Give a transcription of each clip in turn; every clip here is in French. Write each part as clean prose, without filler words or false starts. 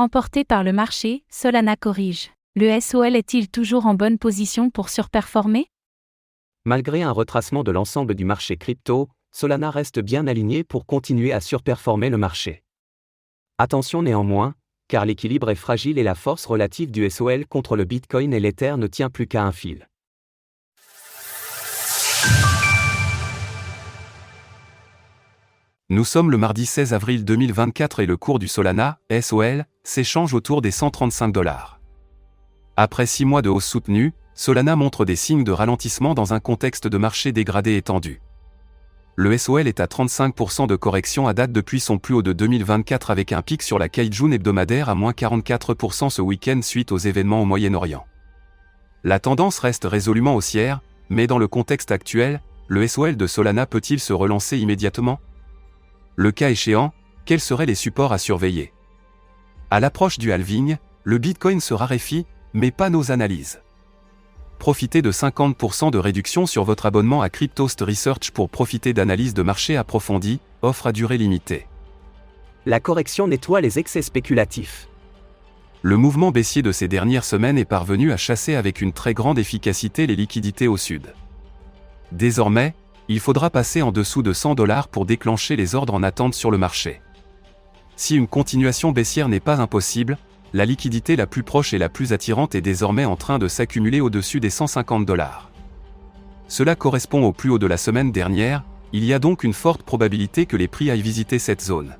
Emporté par le marché, Solana corrige. Le SOL est-il toujours en bonne position pour surperformer? Malgré un retracement de l'ensemble du marché crypto, Solana reste bien aligné pour continuer à surperformer le marché. Attention néanmoins, car l'équilibre est fragile et la force relative du SOL contre le Bitcoin et l'Ether ne tient plus qu'à un fil. Nous sommes le mardi 16 avril 2024 et le cours du Solana, SOL, s'échange autour des $135. Après 6 mois de hausse soutenue, Solana montre des signes de ralentissement dans un contexte de marché dégradé étendu. Le SOL est à 35% de correction à date depuis son plus haut de 2024 avec un pic sur la Kijun hebdomadaire à moins 44% ce week-end suite aux événements au Moyen-Orient. La tendance reste résolument haussière, mais dans le contexte actuel, le SOL de Solana peut-il se relancer immédiatement? Le cas échéant, quels seraient les supports à surveiller? À l'approche du halving, le Bitcoin se raréfie, mais pas nos analyses. Profitez de 50% de réduction sur votre abonnement à Cryptost Research pour profiter d'analyses de marché approfondies, offre à durée limitée. La correction nettoie les excès spéculatifs. Le mouvement baissier de ces dernières semaines est parvenu à chasser avec une très grande efficacité les liquidités au sud. Désormais, il faudra passer en dessous de $100 pour déclencher les ordres en attente sur le marché. Si une continuation baissière n'est pas impossible, la liquidité la plus proche et la plus attirante est désormais en train de s'accumuler au-dessus des $150. Cela correspond au plus haut de la semaine dernière, il y a donc une forte probabilité que les prix aillent visiter cette zone.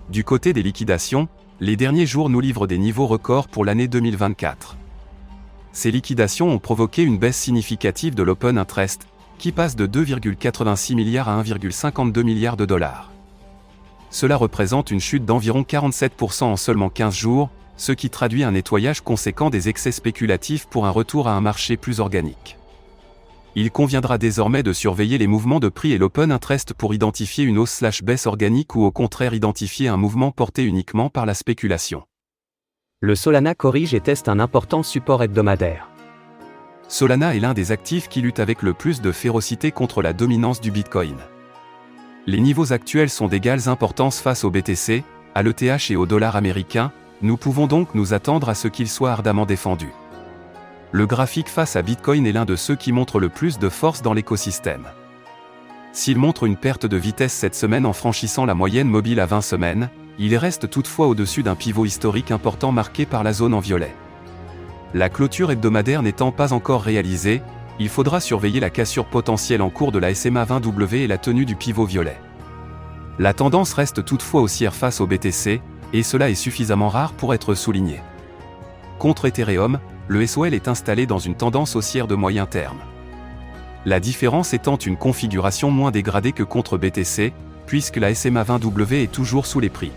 Du côté des liquidations, les derniers jours nous livrent des niveaux records pour l'année 2024. Ces liquidations ont provoqué une baisse significative de l'open interest, qui passe de 2,86 milliards à 1,52 milliard de dollars. Cela représente une chute d'environ 47% en seulement 15 jours, ce qui traduit un nettoyage conséquent des excès spéculatifs pour un retour à un marché plus organique. Il conviendra désormais de surveiller les mouvements de prix et l'open interest pour identifier une hausse/baisse organique ou au contraire identifier un mouvement porté uniquement par la spéculation. Le Solana corrige et teste un important support hebdomadaire. Solana est l'un des actifs qui lutte avec le plus de férocité contre la dominance du Bitcoin. Les niveaux actuels sont d'égale importance face au BTC, à l'ETH et au dollar américain, nous pouvons donc nous attendre à ce qu'il soit ardemment défendu. Le graphique face à Bitcoin est l'un de ceux qui montre le plus de force dans l'écosystème. S'il montre une perte de vitesse cette semaine en franchissant la moyenne mobile à 20 semaines, il reste toutefois au-dessus d'un pivot historique important marqué par la zone en violet. La clôture hebdomadaire n'étant pas encore réalisée, il faudra surveiller la cassure potentielle en cours de la SMA 20W et la tenue du pivot violet. La tendance reste toutefois haussière face au BTC, et cela est suffisamment rare pour être souligné. Contre Ethereum, le SOL est installé dans une tendance haussière de moyen terme. La différence étant une configuration moins dégradée que contre BTC, puisque la SMA 20W est toujours sous les prix.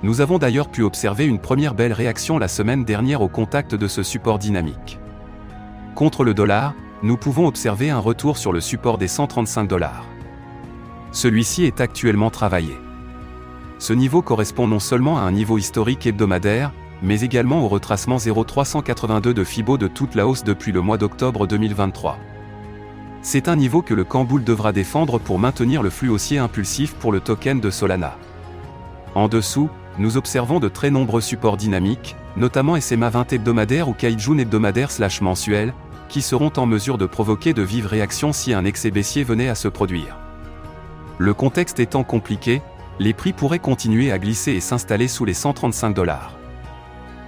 Nous avons d'ailleurs pu observer une première belle réaction la semaine dernière au contact de ce support dynamique. Contre le dollar, nous pouvons observer un retour sur le support des $135. Celui-ci est actuellement travaillé. Ce niveau correspond non seulement à un niveau historique hebdomadaire, mais également au retracement 0,382 de Fibo de toute la hausse depuis le mois d'octobre 2023. C'est un niveau que le Camboul devra défendre pour maintenir le flux haussier impulsif pour le token de Solana. En dessous, nous observons de très nombreux supports dynamiques, notamment SMA 20 hebdomadaire ou Kijun hebdomadaire/mensuel, qui seront en mesure de provoquer de vives réactions si un excès baissier venait à se produire. Le contexte étant compliqué, les prix pourraient continuer à glisser et s'installer sous les $135.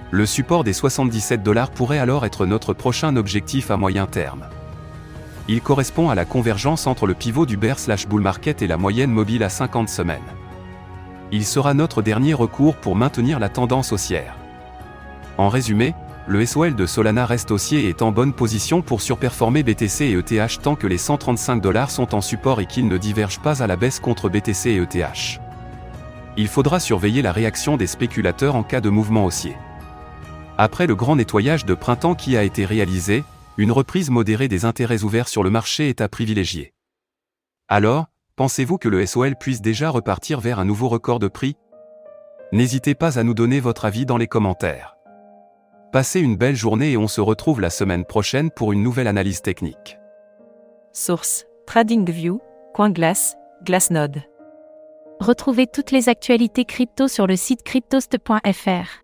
Le support des $77 pourrait alors être notre prochain objectif à moyen terme. Il correspond à la convergence entre le pivot du bear/bull market et la moyenne mobile à 50 semaines. Il sera notre dernier recours pour maintenir la tendance haussière. En résumé, le SOL de Solana reste haussier et est en bonne position pour surperformer BTC et ETH tant que les $135 sont en support et qu'ils ne divergent pas à la baisse contre BTC et ETH. Il faudra surveiller la réaction des spéculateurs en cas de mouvement haussier. Après le grand nettoyage de printemps qui a été réalisé, une reprise modérée des intérêts ouverts sur le marché est à privilégier. Alors, pensez-vous que le SOL puisse déjà repartir vers un nouveau record de prix? N'hésitez pas à nous donner votre avis dans les commentaires. Passez une belle journée et on se retrouve la semaine prochaine pour une nouvelle analyse technique. Source: TradingView, CoinGlass, Glassnode. Retrouvez toutes les actualités crypto sur le site cryptost.fr.